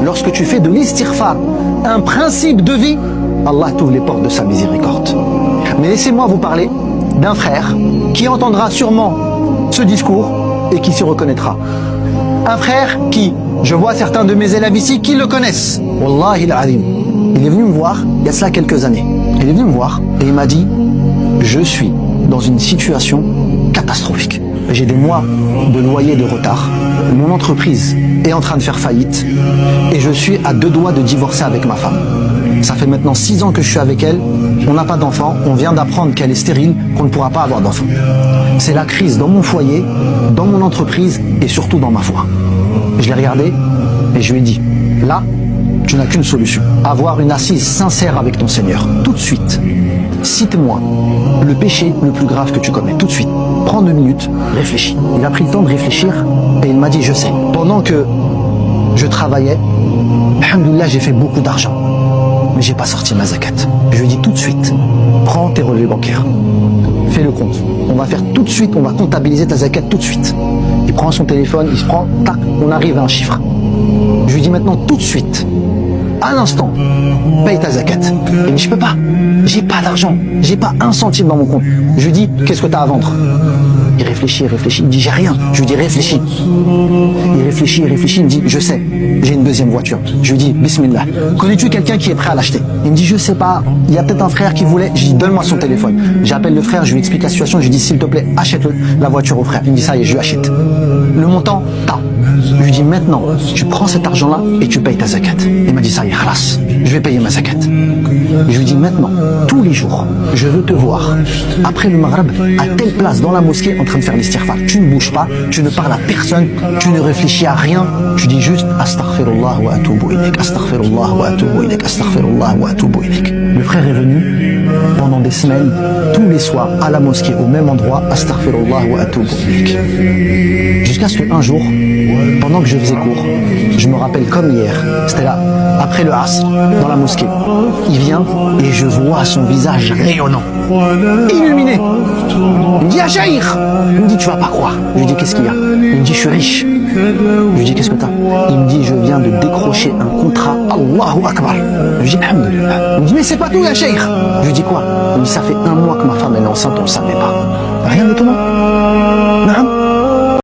lorsque tu fais de l'istighfar un principe de vie, Allah t'ouvre les portes de sa miséricorde. Mais laissez-moi vous parler d'un frère qui entendra sûrement ce discours et qui s'y reconnaîtra. Un frère qui, je vois certains de mes élèves ici qui le connaissent. Wallahi al-Azim. Il est venu me voir il y a cela quelques années. Il est venu me voir et il m'a dit « Je suis dans une situation catastrophique. J'ai des mois de loyer de retard. Mon entreprise est en train de faire faillite et je suis à 2 doigts de divorcer avec ma femme. Ça fait maintenant 6 ans que je suis avec elle. On n'a pas d'enfant. On vient d'apprendre qu'elle est stérile, qu'on ne pourra pas avoir d'enfant. C'est la crise dans mon foyer, dans mon entreprise et surtout dans ma foi. » Je l'ai regardé et je lui ai dit « Là, tu n'as qu'une solution. Avoir une assise sincère avec ton Seigneur. Tout de suite. Cite-moi le péché le plus grave que tu commets. Tout de suite. Prends 2 minutes, réfléchis. » Il a pris le temps de réfléchir et il m'a dit « Je sais. Pendant que je travaillais, alhamdoulilah, j'ai fait beaucoup d'argent. Mais j'ai pas sorti ma zakat. » Je lui ai dit tout de suite, prends tes relevés bancaires. Fais le compte. On va faire tout de suite, on va comptabiliser ta zakat tout de suite. Il prend son téléphone, il se prend, tac, on arrive à un chiffre. Je lui dis maintenant tout de suite, à l'instant, paye ta zakat. Il me dit je peux pas, j'ai pas d'argent, j'ai pas 1 centime dans mon compte. Je lui dis qu'est-ce que tu as à vendre? Il réfléchit, il me dit j'ai rien. Je lui dis réfléchis. Il réfléchit, il me dit je sais, j'ai une 2e voiture. Je lui dis bismillah, connais-tu quelqu'un qui est prêt à l'acheter? Il me dit je sais pas, il y a peut-être un frère qui voulait. Je lui dis donne-moi son téléphone. J'appelle le frère, je lui explique la situation, je lui dis s'il te plaît achète la voiture au frère. Il me dit ça y est, je lui achète. Le montant, t'as. Je lui dis maintenant, tu prends cet argent-là et tu payes ta zakat. Il m'a dit ça y est, khalas, je vais payer ma zakat. Je lui dis maintenant, tous les jours, je veux te voir, après le maghreb, à telle place dans la mosquée en train de faire l'istighfar. Tu ne bouges pas, tu ne parles à personne, tu ne réfléchis à rien, tu dis juste astaghfirullah wa atubu ilayk, astaghfirullah wa atubu ilayk, astaghfirullah wa atubu ilayk. Le frère est venu pendant des semaines, tous les soirs, à la mosquée, au même endroit, astaghfirullah wa atubu ilayk. Jusqu'à ce qu'un jour, pendant que je faisais cours, je me rappelle comme hier, c'était là, après le Asr, dans la mosquée. Il vient et je vois son visage rayonnant, illuminé. Il me dit, Achaïr. Il me dit, tu vas pas croire. Je lui dis, qu'est-ce qu'il y a? Il me dit, je suis riche. Je lui dis, qu'est-ce que t'as? Il me dit, je viens de décrocher un contrat. Allahu Akbar. Je lui dis, alhamdoulilah. Il me dit, mais c'est pas tout, Achaïr. Je lui dis, quoi? Il me dit, ça fait 1 mois que ma femme est enceinte, on le savait pas. Rien d'étonnant. Non.